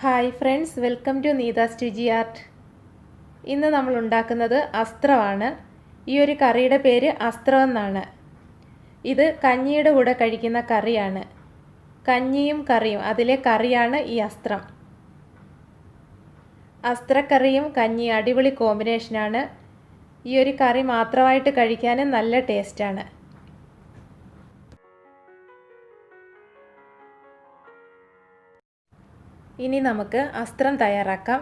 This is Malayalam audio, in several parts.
Hi friends, welcome to Neetha's രുചി ആർട്ട്. ഇന്ന് നമ്മൾ ഉണ്ടാക്കുന്നത് അസ്ത്രമാണ്. ഈ ഒരു കറിയുടെ പേര് അസ്ത്രം എന്നാണ്. ഇത് കഞ്ഞിയുടെ കൂടെ കഴിക്കുന്ന കറിയാണ്. കഞ്ഞിയും കറിയും, അതിലെ കറിയാണ് ഈ അസ്ത്രം. അസ്ത്രക്കറിയും കഞ്ഞിയും അടിപൊളി കോമ്പിനേഷനാണ്. ഈ ഒരു കറി മാത്രമായിട്ട് കഴിക്കാനും നല്ല ടേസ്റ്റാണ്. ഇനി നമുക്ക് അസ്ത്രം തയ്യാറാക്കാം.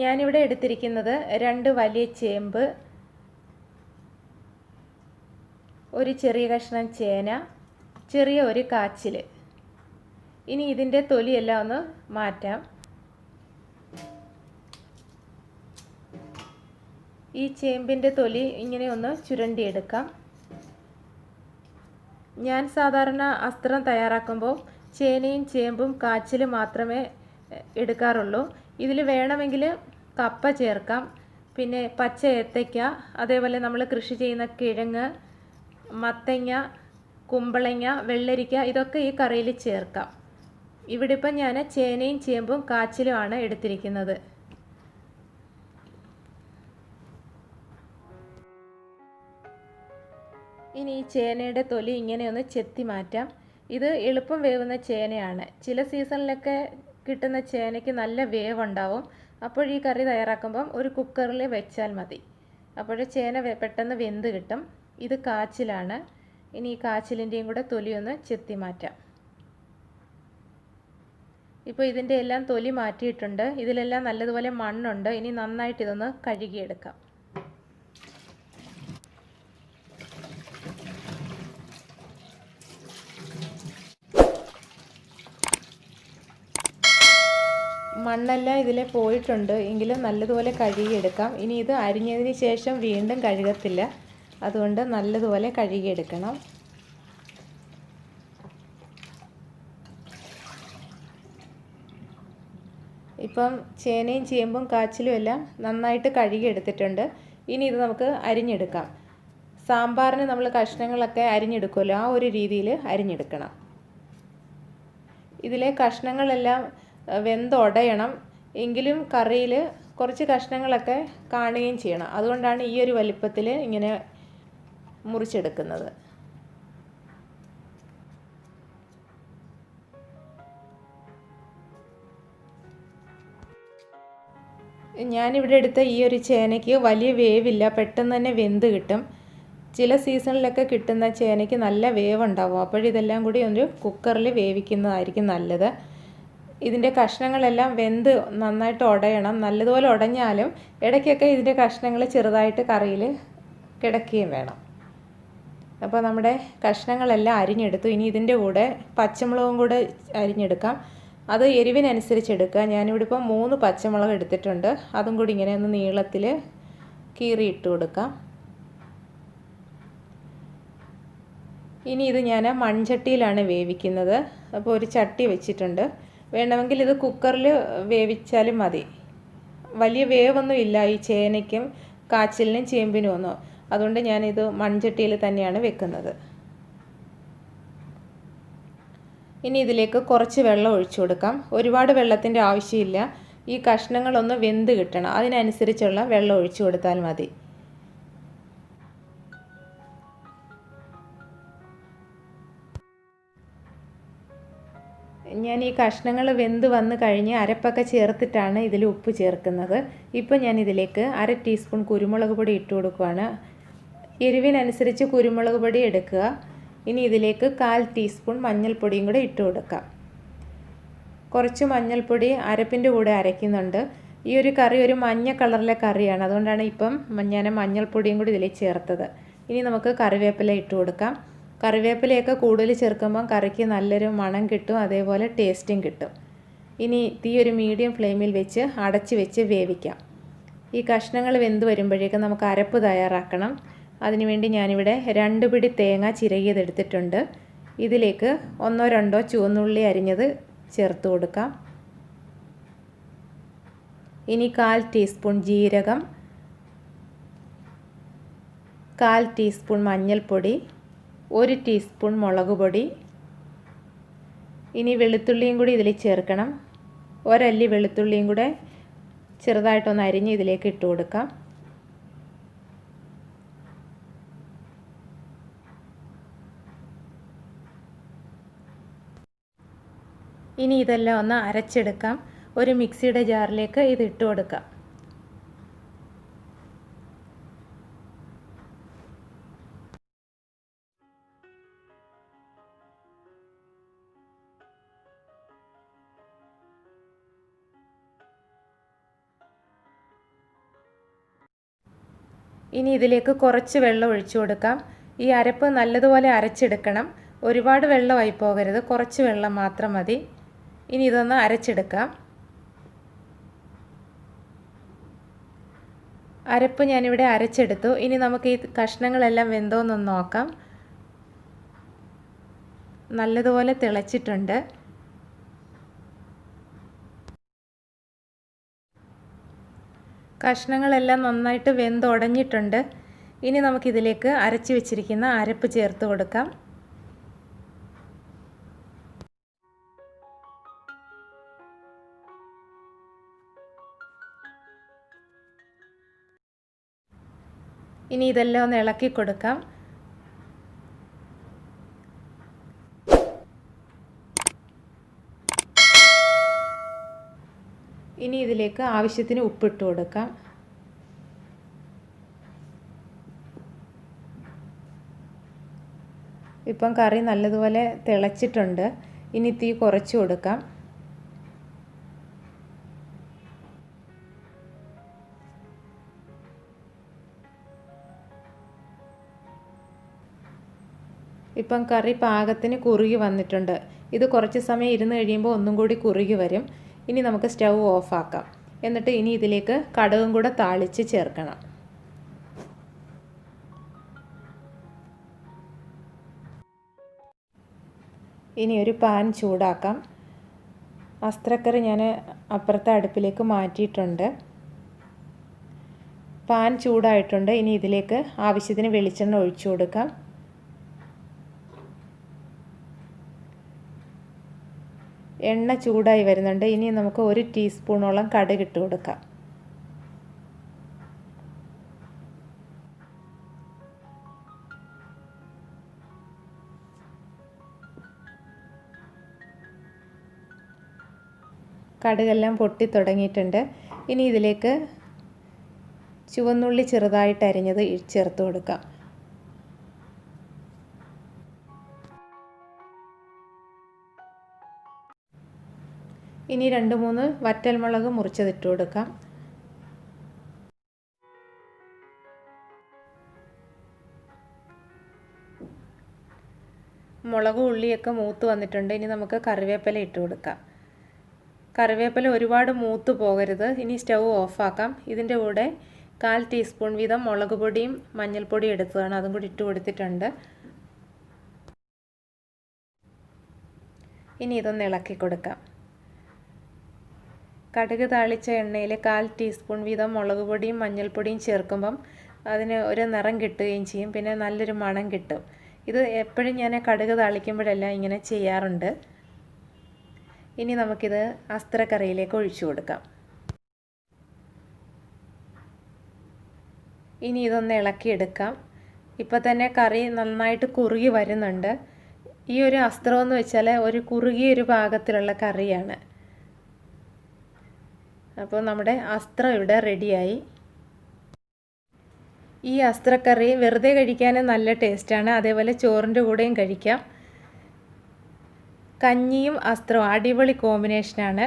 ഞാനിവിടെ എടുത്തിരിക്കുന്നത് 2 വലിയ ചേമ്പ്, ഒരു ചെറിയ കഷ്ണം ചേന, ചെറിയ ഒരു കാച്ചിൽ. ഇനി ഇതിൻ്റെ തൊലിയെല്ലാം ഒന്ന് മാറ്റാം. ഈ ചേമ്പിൻ്റെ തൊലി ഇങ്ങനെ ഒന്ന് ചുരണ്ടിയെടുക്കാം. ഞാൻ സാധാരണ അസ്ത്രം തയ്യാറാക്കുമ്പോൾ ചേനയും ചേമ്പും കാച്ചിലും മാത്രമേ എടുക്കാറുള്ളൂ. ഇതിൽ വേണമെങ്കിൽ കപ്പ ചേർക്കാം, പിന്നെ പച്ച ഏത്തയ്ക്ക, അതേപോലെ നമ്മൾ കൃഷി ചെയ്യുന്ന കിഴങ്ങ്, മത്തങ്ങ, കുമ്പളങ്ങ, വെള്ളരിക്ക, ഇതൊക്കെ ഈ കറിയിൽ ചേർക്കാം. ഇവിടെ ഇപ്പം ഞാൻ ചേനയും ചേമ്പും കാച്ചിലുമാണ് എടുത്തിരിക്കുന്നത്. ഇനി ഈ ചേനയുടെ തൊലി ഇങ്ങനെ ഒന്ന് ചെത്തി മാറ്റാം. ഇത് എളുപ്പം വേവുന്ന ചേനയാണ്. ചില സീസണിലൊക്കെ കിട്ടുന്ന ചേനയ്ക്ക് നല്ല വേവുണ്ടാവും. അപ്പോൾ ഈ കറി തയ്യാറാക്കുമ്പം ഒരു കുക്കറിൽ വെച്ചാൽ മതി. അപ്പോൾ ചേന പെട്ടെന്ന് വെന്ത് കിട്ടും. ഇത് കാച്ചിലാണ്. ഇനി ഈ കാച്ചിലിൻ്റെയും കൂടെ തൊലി ഒന്ന് ചെത്തി മാറ്റാം. ഇപ്പോൾ ഇതിൻ്റെ എല്ലാം തൊലി മാറ്റിയിട്ടുണ്ട്. ഇതിലെല്ലാം നല്ലതുപോലെ മണ്ണുണ്ട്. ഇനി നന്നായിട്ട് ഇതൊന്ന് കഴുകിയെടുക്കാം. മണ്ണെല്ലാം ഇതിൽ പോയിട്ടുണ്ട്, എങ്കിലും നല്ലതുപോലെ കഴുകിയെടുക്കാം. ഇനി ഇത് അരിഞ്ഞതിന് ശേഷം വീണ്ടും കഴുകത്തില്ല, അതുകൊണ്ട് നല്ലതുപോലെ കഴുകിയെടുക്കണം. ഇപ്പം ചേനയും ചേമ്പും കാച്ചിലും എല്ലാം നന്നായിട്ട് കഴുകിയെടുത്തിട്ടുണ്ട്. ഇനി ഇത് നമുക്ക് അരിഞ്ഞെടുക്കാം. സാമ്പാറിന് നമ്മൾ കഷ്ണങ്ങളൊക്കെ അരിഞ്ഞെടുക്കുമല്ലോ, ആ ഒരു രീതിയിൽ അരിഞ്ഞെടുക്കണം. ഇതിലെ കഷ്ണങ്ങളെല്ലാം വെന്തുടയണം, എങ്കിലും കറിയിൽ കുറച്ച് കഷ്ണങ്ങളൊക്കെ കാണുകയും ചെയ്യണം. അതുകൊണ്ടാണ് ഈ ഒരു വലിപ്പത്തിൽ ഇങ്ങനെ മുറിച്ചെടുക്കുന്നത്. ഞാനിവിടെ എടുത്ത ഈ ഒരു ചേനയ്ക്ക് വലിയ വേവില്ല, പെട്ടെന്ന് തന്നെ വെന്ത് കിട്ടും. ചില സീസണിലൊക്കെ കിട്ടുന്ന ചേനയ്ക്ക് നല്ല വേവുണ്ടാവും. അപ്പോഴിതെല്ലാം കൂടി ഒരു കുക്കറിൽ വേവിക്കുന്നതായിരിക്കും നല്ലത്. ഇതിൻ്റെ കഷ്ണങ്ങളെല്ലാം വെന്ത് നന്നായിട്ട് ഉടയണം. നല്ലതുപോലെ ഉടഞ്ഞാലും ഇടയ്ക്കൊക്കെ ഇതിൻ്റെ കഷ്ണങ്ങൾ ചെറുതായിട്ട് കറിയിൽ കിടക്കുകയും വേണം. അപ്പോൾ നമ്മുടെ കഷ്ണങ്ങളെല്ലാം അരിഞ്ഞെടുത്തു. ഇനി ഇതിൻ്റെ കൂടെ പച്ചമുളകും കൂടെ അരിഞ്ഞെടുക്കാം. അത് എരിവിനനുസരിച്ച് എടുക്കുക. ഞാനിവിടെ ഇപ്പോൾ 3 പച്ചമുളക് എടുത്തിട്ടുണ്ട്. അതും കൂടി ഇങ്ങനെ ഒന്ന് നീളത്തിൽ കീറിയിട്ട് കൊടുക്കാം. ഇനി ഇത് ഞാൻ മൺചട്ടിയിലാണ് വേവിക്കുന്നത്. അപ്പോൾ ഒരു ചട്ടി വെച്ചിട്ടുണ്ട്. വേണമെങ്കിൽ ഇത് കുക്കറിൽ വേവിച്ചാലും മതി. വലിയ വേവൊന്നും ഇല്ല ഈ ചേനയ്ക്കും കാച്ചിലിനും ചേമ്പിനും ഒന്നും. അതുകൊണ്ട് ഞാനിത് മൺചട്ടിയിൽ തന്നെയാണ് വെക്കുന്നത്. ഇനി ഇതിലേക്ക് കുറച്ച് വെള്ളം ഒഴിച്ചു കൊടുക്കാം. ഒരുപാട് വെള്ളത്തിൻ്റെ ആവശ്യമില്ല. ഈ കഷ്ണങ്ങളൊന്ന് വെന്ത് കിട്ടണം, അതിനനുസരിച്ചുള്ള വെള്ളം ഒഴിച്ചു കൊടുത്താൽ മതി. ഞാൻ ഈ കഷ്ണങ്ങൾ വെന്ത് വന്ന് കഴിഞ്ഞ് അരപ്പൊക്കെ ചേർത്തിട്ടാണ് ഇതിൽ ഉപ്പ് ചേർക്കുന്നത്. ഇപ്പോൾ ഞാൻ ഇതിലേക്ക് 1/2 ടീസ്പൂൺ കുരുമുളക് പൊടി ഇട്ട് കൊടുക്കുകയാണ്. എരിവിനനുസരിച്ച് കുരുമുളക് പൊടി എടുക്കുക. ഇനി ഇതിലേക്ക് 1/4 ടീസ്പൂൺ മഞ്ഞൾപ്പൊടിയും കൂടെ ഇട്ട് കൊടുക്കാം. കുറച്ച് മഞ്ഞൾപ്പൊടി അരപ്പിൻ്റെ കൂടെ അരയ്ക്കുന്നുണ്ട്. ഈ ഒരു കറി ഒരു മഞ്ഞ കളറിലെ കറിയാണ്, അതുകൊണ്ടാണ് ഇപ്പം ഞാൻ മഞ്ഞൾപ്പൊടിയും കൂടി ഇതിൽ ചേർത്തത്. ഇനി നമുക്ക് കറിവേപ്പില ഇട്ട് കൊടുക്കാം. കറിവേപ്പിലയൊക്കെ കൂടുതൽ ചേർക്കുമ്പം കറിക്ക് നല്ലൊരു മണം കിട്ടും, അതേപോലെ ടേസ്റ്റും കിട്ടും. ഇനി തീ ഒരു മീഡിയം ഫ്ലെയിമിൽ വെച്ച് അടച്ച് വെച്ച് വേവിക്കാം. ഈ കഷ്ണങ്ങൾ വെന്ത് വരുമ്പോഴേക്കും നമുക്ക് അരപ്പ് തയ്യാറാക്കണം. അതിനുവേണ്ടി ഞാനിവിടെ 2 പിടി തേങ്ങ ചിരകിയതെടുത്തിട്ടുണ്ട്. ഇതിലേക്ക് 1-2 ചുവന്നുള്ളി അരിഞ്ഞത് ചേർത്ത് കൊടുക്കാം. ഇനി 1/4 ടീസ്പൂൺ ജീരകം, 1/4 ടീസ്പൂൺ മഞ്ഞൾപ്പൊടി, 1 ടീസ്പൂൺ മുളക് പൊടി, ഇനി വെളുത്തുള്ളിയും കൂടി ഇതിൽ ചേർക്കണം. ഒരല്ലി വെളുത്തുള്ളിയും കൂടെ ചെറുതായിട്ടൊന്ന് അരിഞ്ഞ് ഇതിലേക്ക് ഇട്ട് കൊടുക്കാം. ഇനി ഇതെല്ലാം ഒന്ന് അരച്ചെടുക്കാം. ഒരു മിക്സിയുടെ ജാറിലേക്ക് ഇത് ഇട്ട് കൊടുക്കാം. ഇനി ഇതിലേക്ക് കുറച്ച് വെള്ളം ഒഴിച്ചു കൊടുക്കാം. ഈ അരപ്പ് നല്ലതുപോലെ അരച്ചെടുക്കണം. ഒരുപാട് വെള്ളമായി പോകരുത്, കുറച്ച് വെള്ളം മാത്രം മതി. ഇനി ഇതൊന്ന് അരച്ചെടുക്കാം. അരപ്പ് ഞാനിവിടെ അരച്ചെടുത്തു. ഇനി നമുക്ക് ഈ കഷ്ണങ്ങളെല്ലാം വെന്തോന്നൊന്ന് നോക്കാം. നല്ലതുപോലെ തിളച്ചിട്ടുണ്ട്. കഷ്ണങ്ങളെല്ലാം നന്നായിട്ട് വെന്തുടഞ്ഞിട്ടുണ്ട്. ഇനി നമുക്കിതിലേക്ക് അരച്ച് വെച്ചിരിക്കുന്ന അരപ്പ് ചേർത്ത് കൊടുക്കാം. ഇനി ഇതെല്ലാം ഒന്ന് ഇളക്കി കൊടുക്കാം. ഇനി ഇതിലേക്ക് ആവശ്യത്തിന് ഉപ്പിട്ട് കൊടുക്കാം. ഇപ്പം കറി നല്ലതുപോലെ തിളച്ചിട്ടുണ്ട്. ഇനി തീ കുറച്ച് കൊടുക്കാം. ഇപ്പം കറി പാകത്തിന് കുറുകി വന്നിട്ടുണ്ട്. ഇത് കുറച്ച് സമയം ഇരുന്ന് കഴിയുമ്പോൾ ഒന്നും കൂടി കുറുകി വരും. ഇനി നമുക്ക് സ്റ്റൗ ഓഫാക്കാം. എന്നിട്ട് ഇനി ഇതിലേക്ക് കടുകും കൂടെ താളിച്ച് ചേർക്കണം. ഇനി ഒരു പാൻ ചൂടാക്കാം. അസ്ത്രക്കറി ഞാൻ അപ്പുറത്തെ അടുപ്പിലേക്ക് മാറ്റിയിട്ടുണ്ട്. പാൻ ചൂടായിട്ടുണ്ട്. ഇനി ഇതിലേക്ക് ആവശ്യത്തിന് വെളിച്ചെണ്ണ ഒഴിച്ചു കൊടുക്കാം. എണ്ണ ചൂടായി വരുന്നുണ്ട്. ഇനി നമുക്ക് 1 ടീസ്പൂണോളം കടുക് ഇട്ട് കൊടുക്കാം. കടുകെല്ലാം പൊട്ടി തുടങ്ങിയിട്ടുണ്ട്. ഇനി ഇതിലേക്ക് ചുവന്നുള്ളി ചെറുതായിട്ട് അരിഞ്ഞത് ചേർത്ത് കൊടുക്കാം. ഇനി 2-3 വറ്റൽമുളക് മുറിച്ചതിട്ട് കൊടുക്കാം. മുളകും ഉള്ളിയൊക്കെ മൂത്ത് വന്നിട്ടുണ്ട്. ഇനി നമുക്ക് കറിവേപ്പില ഇട്ട് കൊടുക്കാം. കറിവേപ്പില ഒരുപാട് മൂത്ത് പോകരുത്. ഇനി സ്റ്റൗ ഓഫാക്കാം. ഇതിൻ്റെ കൂടെ 1/4 ടീസ്പൂൺ വീതം മുളക് പൊടിയും മഞ്ഞൾപ്പൊടിയും എടുത്തതാണ്, അതും കൂടി ഇട്ട് കൊടുത്തിട്ടുണ്ട്. ഇനി ഇതൊന്ന് ഇളക്കി കൊടുക്കാം. കടുക് താളിച്ച എണ്ണയിൽ 1/4 ടീസ്പൂൺ വീതം മുളക് പൊടിയും മഞ്ഞൾപ്പൊടിയും ചേർക്കുമ്പം അതിന് ഒരു നിറം കിട്ടുകയും ചെയ്യും, പിന്നെ നല്ലൊരു മണം കിട്ടും. ഇത് എപ്പോഴും ഞാൻ കടുക് താളിക്കുമ്പോഴെല്ലാം ഇങ്ങനെ ചെയ്യാറുണ്ട്. ഇനി നമുക്കിത് അസ്ത്രക്കറിയിലേക്ക് ഒഴിച്ചു കൊടുക്കാം. ഇനി ഇതൊന്ന് ഇളക്കിയെടുക്കാം. ഇപ്പോൾ തന്നെ കറി നന്നായിട്ട് കുറുകി വരുന്നുണ്ട്. ഈ ഒരു അസ്ത്രം എന്ന് വെച്ചാൽ ഒരു കുറുകിയൊരു പാകത്തിലുള്ള കറിയാണ്. അപ്പോൾ നമ്മുടെ അസ്ത്രം ഇവിടെ റെഡിയായി. ഈ അസ്ത്രക്കറി വെറുതെ കഴിക്കാനും നല്ല ടേസ്റ്റാണ്. അതേപോലെ ചോറിൻ്റെ കൂടെയും കഴിക്കാം. കഞ്ഞിയും അസ്ത്രവും അടിപൊളി കോമ്പിനേഷനാണ്.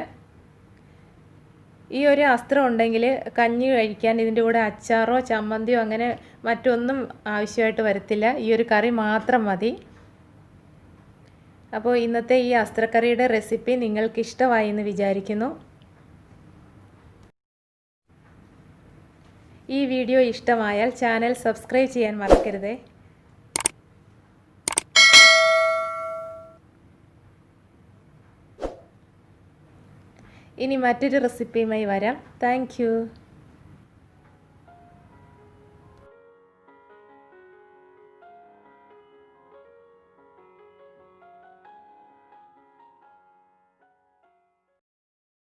ഈ ഒരു അസ്ത്രം ഉണ്ടെങ്കിൽ കഞ്ഞി കഴിക്കാൻ ഇതിൻ്റെ കൂടെ അച്ചാറോ ചമ്മന്തിയോ അങ്ങനെ മറ്റൊന്നും ആവശ്യമായിട്ട് വരത്തില്ല. ഈ ഒരു കറി മാത്രം മതി. അപ്പോൾ ഇന്നത്തെ ഈ അസ്ത്രക്കറിയുടെ റെസിപ്പി നിങ്ങൾക്ക് ഇഷ്ടമായി എന്ന് വിചാരിക്കുന്നു. ഈ വീഡിയോ ഇഷ്ടമായാൽ ചാനൽ സബ്സ്ക്രൈബ് ചെയ്യാൻ മറക്കരുതേ. ഇനി മറ്റൊരു റെസിപ്പിയുമായി വരാം. Thank you.